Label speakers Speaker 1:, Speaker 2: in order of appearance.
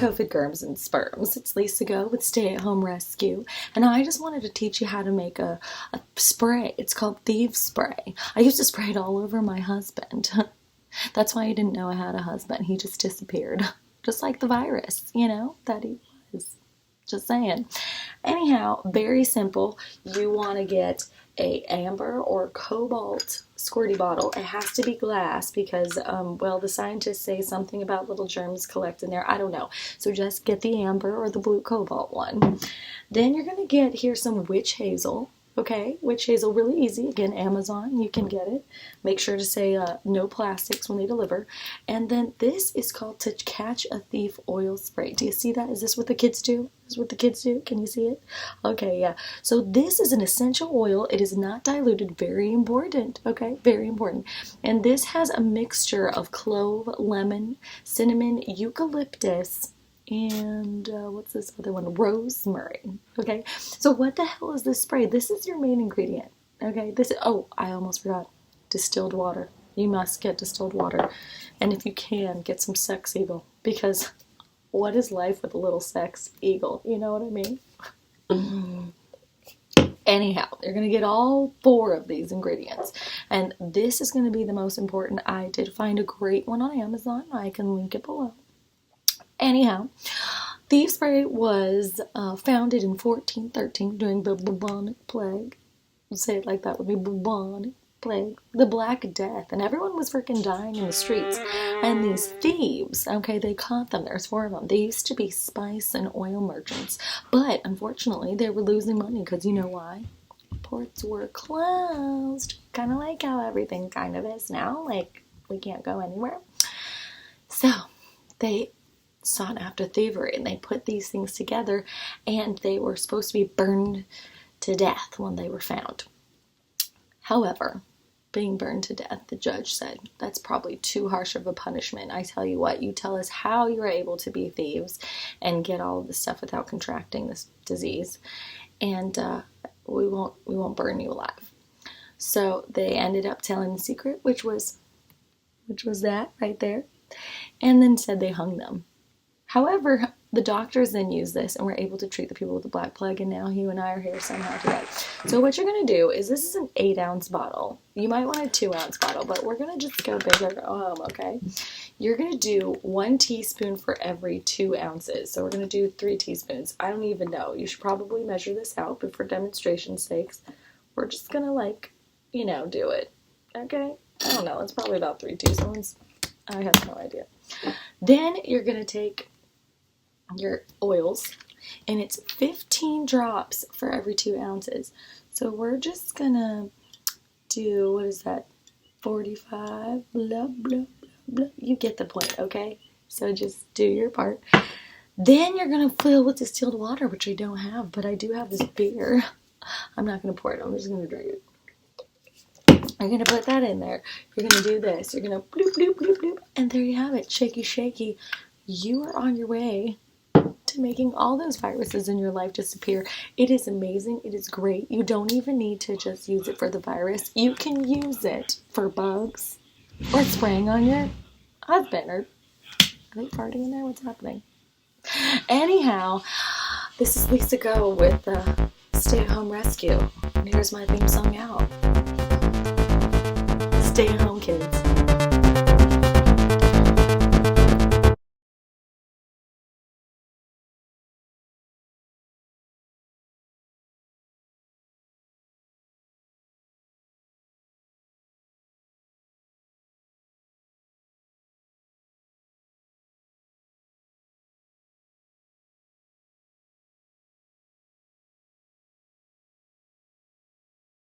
Speaker 1: COVID germs and sperms. It's Lisa Go with Stay at Home Rescue, and I just wanted to teach you how to make a spray. It's called Thieves Spray. I used to spray it all over my husband. That's why I didn't know I had a husband. He just disappeared, just like the virus, that he was. Just saying. Anyhow, very simple. You want to get a amber or cobalt squirty bottle. It has to be glass because, the scientists say something about little germs collect in there. I don't know. So just get the amber or the blue cobalt one. Then you're going to get here some witch hazel. Okay, witch hazel, really easy. Again, Amazon, you can get it. Make sure to say no plastics when they deliver. And then this is called To Catch a Thief oil spray. Do you see that? Is this what the kids do? Is what the kids do? Can you see it? Okay, yeah. So this is an essential oil. It is not diluted. Very important. Okay, very important. And this has a mixture of clove, lemon, cinnamon, eucalyptus, and what's this other one? Rosemary. Okay, so what the hell is this spray? This is your main ingredient. Okay, I almost forgot. Distilled water. You must get distilled water. And if you can, get some Sex Eagle. Because what is life with a little Sex Eagle? You know what I mean? Anyhow, you're going to get all 4 of these ingredients. And this is going to be the most important. I did find a great one on Amazon. I can link it below. Anyhow, Thieves Spray was founded in 1413 during the Bubonic plague. Say it like that would be Bubonic plague. The Black Death. And everyone was freaking dying in the streets. And these thieves, okay, they caught them. There's 4 of them. They used to be spice and oil merchants. But, unfortunately, they were losing money because you know why? Ports were closed. Kind of like how everything kind of is now. Like, we can't go anywhere. So, they sought after thievery, and they put these things together, and they were supposed to be burned to death when they were found. However, being burned to death, the judge said, that's probably too harsh of a punishment. I tell you what, you tell us how you're able to be thieves and get all of this stuff without contracting this disease, and we won't burn you alive. So they ended up telling the secret, which was that right there, and then said they hung them. However, the doctors then used this and were able to treat the people with the Black Plague, and now you and I are here somehow today. So what you're going to do is, this is an 8-ounce bottle. You might want a 2-ounce bottle, but we're going to just go big or go home, okay? You're going to do 1 teaspoon for every 2 ounces. So we're going to do 3 teaspoons. I don't even know. You should probably measure this out, but for demonstration's sakes, we're just going to, do it, okay? I don't know. It's probably about 3 teaspoons. I have no idea. Then you're going to take your oils, and it's 15 drops for every 2 ounces. So we're just gonna do, what is that, 45, blah, blah, blah, blah. You get the point, okay? So just do your part. Then you're gonna fill with distilled water, which I don't have, but I do have this beer. I'm not gonna pour it, I'm just gonna drink it. You're gonna put that in there. You're gonna do this. You're gonna bloop, bloop, bloop, bloop, and there you have it. Shaky, shaky. You are on your way to making all those viruses in your life disappear. It is amazing. It is great. You don't even need to just use it for the virus. You can use it for bugs or spraying on your husband. Or are they farting in there? What's happening? Anyhow, this is Lisa Go with Stay at Home Rescue. And here's my theme song out. Stay at home, kids.